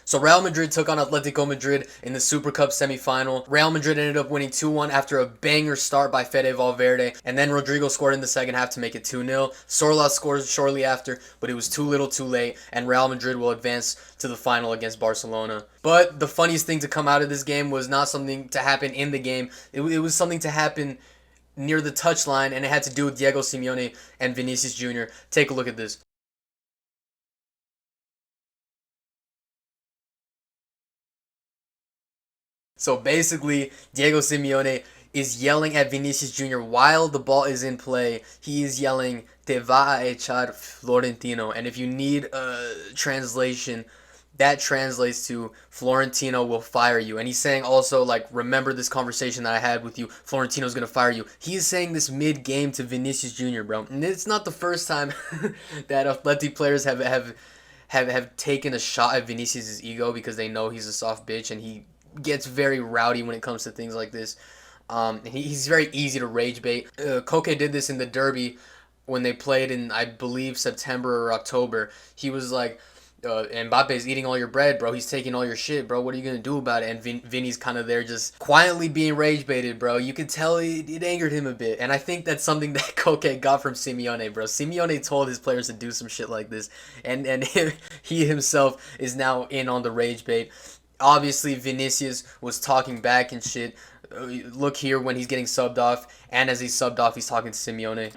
So Real Madrid took on Atletico Madrid in the Supercup semifinal. Real Madrid ended up winning 2-1 after a banger start by Fede Valverde, and then Rodrigo scored in the second half to make it 2-0. Sorloth scores shortly after, but it was too little too late, and Real Madrid will advance to the final against Barcelona. But the funniest thing to come out of this game was not something to happen in the game. It was something to happen near the touchline, and it had to do with Diego Simeone and Vinicius Jr. Take a look at this. So basically, Diego Simeone is yelling at Vinicius Jr. while the ball is in play. He is yelling, "Te va a echar Florentino." And if you need a translation, that translates to Florentino will fire you. And he's saying also, like, remember this conversation that I had with you. Florentino's going to fire you. He's saying this mid-game to Vinicius Jr., bro. And it's not the first time that Athletic players have taken a shot at Vinicius' ego because they know he's a soft bitch and he gets very rowdy when it comes to things like this. He's very easy to rage bait. Koke did this in the derby when they played in, I believe, September or October. He was like, Mbappe's eating all your bread, bro. He's taking all your shit, bro. What are you gonna do about it? And Vinny's kind of there just quietly being rage baited, bro. You could tell it angered him a bit. And I think that's something that Koke got from Simeone, bro. Simeone told his players to do some shit like this. And he himself is now in on the rage bait. Obviously, Vinicius was talking back and shit. Look here when he's getting subbed off. And as he's subbed off, he's talking to Simeone.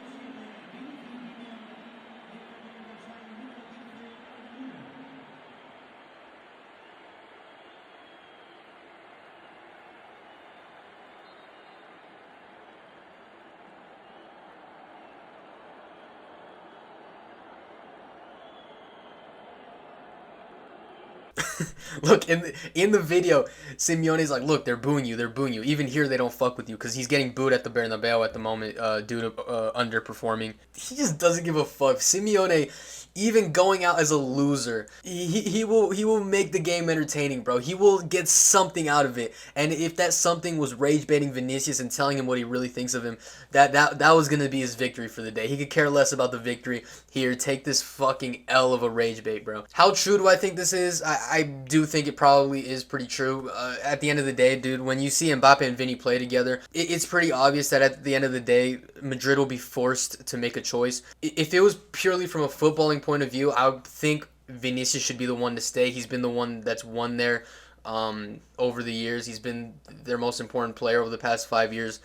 Look in the video, Simeone's like, look, they're booing you, they're booing you. Even here, they don't fuck with you because he's getting booed at the Bernabeu at the moment due to underperforming. He just doesn't give a fuck. Simeone, even going out as a loser, he will make the game entertaining, bro. He will get something out of it. And if that something was rage baiting Vinicius and telling him what he really thinks of him, that was gonna be his victory for the day. He could care less about the victory. Here, take this fucking L of a rage bait, bro. How true do I think this is? I do think it probably is pretty true. At the end of the day, dude, when you see Mbappe and Vini play together, it's pretty obvious that at the end of the day, Madrid will be forced to make a choice. If it was purely from a footballing point of view, I would think Vinicius should be the one to stay. He's been the one that's won there over the years. He's been their most important player over the past 5 years.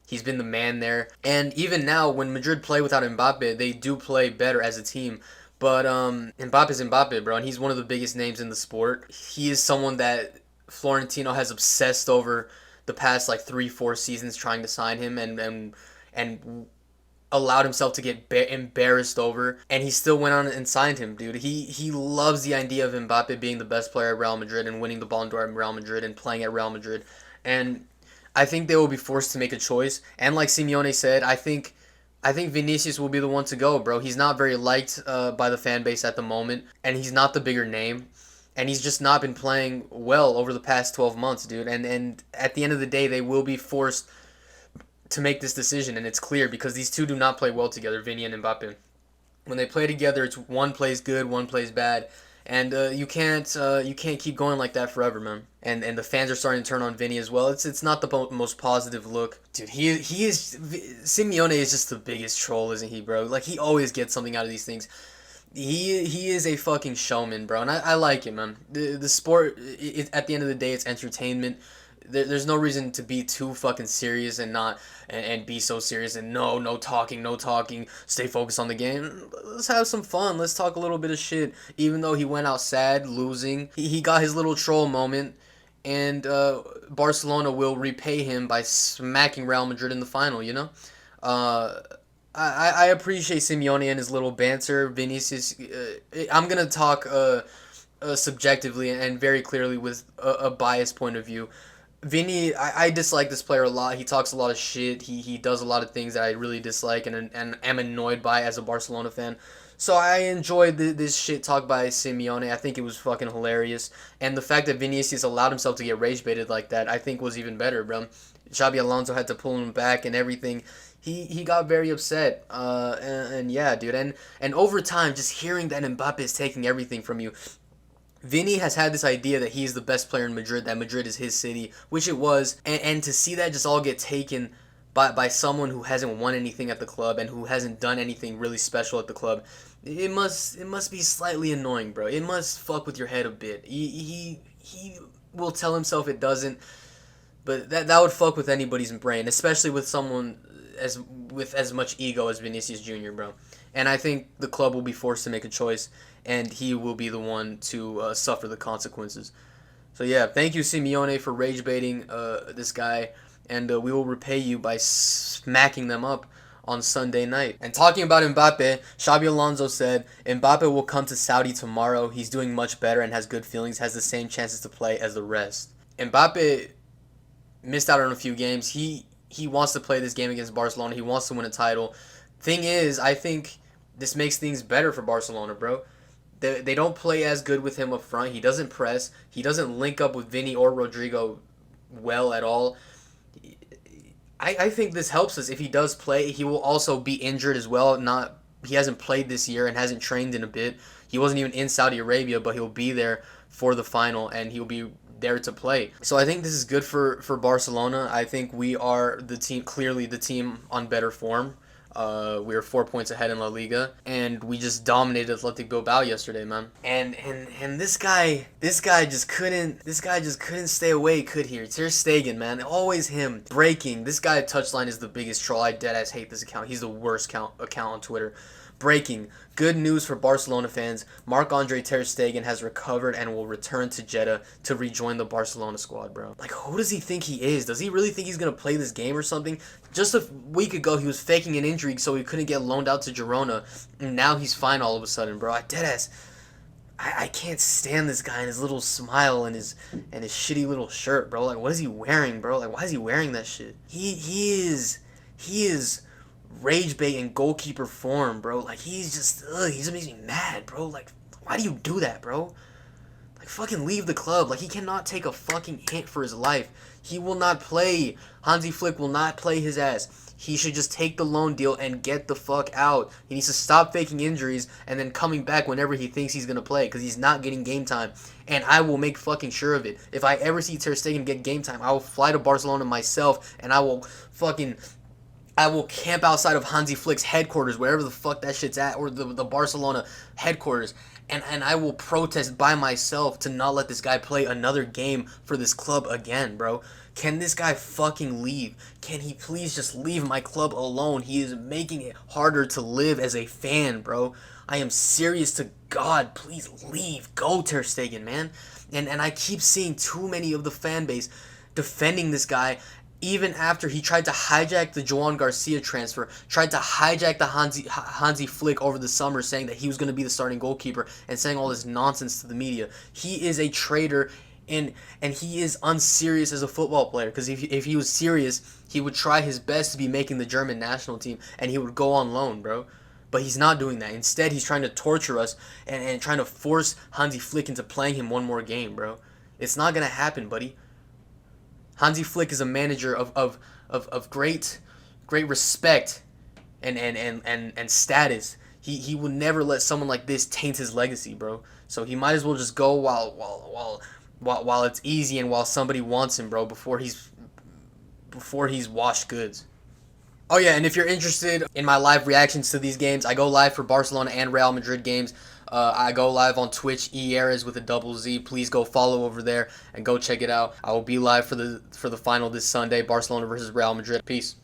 He's been the man there. And even now, when Madrid play without Mbappe, they do play better as a team. But Mbappe's Mbappe, bro, and he's one of the biggest names in the sport. He is someone that Florentino has obsessed over the past like 3-4 seasons trying to sign him and allowed himself to get embarrassed over, and he still went on and signed him, dude. He loves the idea of Mbappe being the best player at Real Madrid and winning the Ballon d'Or at Real Madrid and playing at Real Madrid. And I think they will be forced to make a choice. And like Simeone said, I think Vinicius will be the one to go, bro. He's not very liked by the fan base at the moment, and he's not the bigger name, and he's just not been playing well over the past 12 months, dude. And at the end of the day, they will be forced to make this decision, and it's clear because these two do not play well together, Vini and Mbappe. When they play together, it's one plays good, one plays bad, and you can't keep going like that forever, man. And the fans are starting to turn on Vinny as well. It's not the most positive look, dude. He is Simeone is just the biggest troll, isn't he, bro? Like he always gets something out of these things. He is a fucking showman, bro, and I like it, man. The sport, at the end of the day, it's entertainment. There's no reason to be too fucking serious and not and be so serious and no talking, no talking. Stay focused on the game. Let's have some fun. Let's talk a little bit of shit. Even though he went out sad, losing, he got his little troll moment, and Barcelona will repay him by smacking Real Madrid in the final. You know. Uh, I appreciate Simeone and his little banter. Vinicius, I'm gonna talk subjectively and very clearly with a biased point of view. Vini, I dislike this player a lot. He talks a lot of shit. He does a lot of things that I really dislike and am annoyed by as a Barcelona fan. So I enjoyed this shit talk by Simeone. I think it was fucking hilarious. And the fact that Vinicius allowed himself to get rage baited like that, I think was even better, bro. Xabi Alonso had to pull him back and everything. He got very upset. And yeah, dude. And over time, just hearing that Mbappe is taking everything from you, Vini has had this idea that he's the best player in Madrid, that Madrid is his city, which it was, and to see that just all get taken by someone who hasn't won anything at the club and who hasn't done anything really special at the club, it must be slightly annoying, bro. It must fuck with your head a bit. He will tell himself it doesn't, but that would fuck with anybody's brain, especially with someone with as much ego as Vinicius Jr., bro. And I think the club will be forced to make a choice, and he will be the one to suffer the consequences. So yeah, thank you Simeone for rage baiting this guy, and we will repay you by smacking them up on Sunday night. And talking about Mbappe, Xabi Alonso said Mbappe will come to Saudi tomorrow. He's doing much better and has good feelings, has the same chances to play as the rest. Mbappe missed out on a few games. He wants to play this game against Barcelona. He wants to win a title. Thing is, I think this makes things better for Barcelona, bro. They don't play as good with him up front. He doesn't press. He doesn't link up with Vini or Rodrigo well at all. I think this helps us. If he does play, he will also be injured as well. He hasn't played this year and hasn't trained in a bit. He wasn't even in Saudi Arabia, but he'll be there for the final and he'll be there to play. So I think this is good for Barcelona. I think we are the team, clearly the team on better form. We were 4 points ahead in La Liga, and we just dominated Athletic Bilbao yesterday, man. And this guy just couldn't stay away, could he? Ter Stegen, man, always him breaking. This guy at Touchline is the biggest troll. I deadass hate this account. He's the worst account on Twitter. Breaking. Good news for Barcelona fans. Marc-Andre Ter Stegen has recovered and will return to Jeddah to rejoin the Barcelona squad, bro. Like, who does he think he is? Does he really think he's going to play this game or something? Just a week ago, he was faking an injury so he couldn't get loaned out to Girona. And now he's fine all of a sudden, bro. I can't stand this guy and his little smile and his shitty little shirt, bro. Like, what is he wearing, bro? Like, why is he wearing that shit? He is rage bait in goalkeeper form, bro. Like, he just makes me mad, bro. Like, why do you do that, bro? Like, fucking leave the club. Like, he cannot take a fucking hint for his life. He will not play. Hansi Flick will not play his ass. He should just take the loan deal and get the fuck out. He needs to stop faking injuries and then coming back whenever he thinks he's going to play, because he's not getting game time. And I will make fucking sure of it. If I ever see Ter Stegen get game time, I will fly to Barcelona myself and I will camp outside of Hansi Flick's headquarters, wherever the fuck that shit's at, or the Barcelona headquarters, and I will protest by myself to not let this guy play another game for this club again, bro. Can this guy fucking leave? Can he please just leave my club alone? He is making it harder to live as a fan, bro. I am serious to God. Please leave. Go, Ter Stegen, man. And I keep seeing too many of the fan base defending this guy, even after he tried to hijack the Joan Garcia transfer, tried to hijack the Hansi Flick over the summer, saying that he was going to be the starting goalkeeper and saying all this nonsense to the media. He is a traitor, and he is unserious as a football player, because if he was serious, he would try his best to be making the German national team, and he would go on loan, bro. But he's not doing that. Instead, he's trying to torture us and trying to force Hansi Flick into playing him one more game, bro. It's not going to happen, buddy. Hansi Flick is a manager of great respect and status. He will never let someone like this taint his legacy, bro. So he might as well just go while it's easy and while somebody wants him, bro, before he's washed goods. Oh yeah, and if you're interested in my live reactions to these games, I go live for Barcelona and Real Madrid games. I go live on Twitch, Eras with a double Z. Please go follow over there and go check it out. I will be live for the final this Sunday, Barcelona versus Real Madrid. Peace.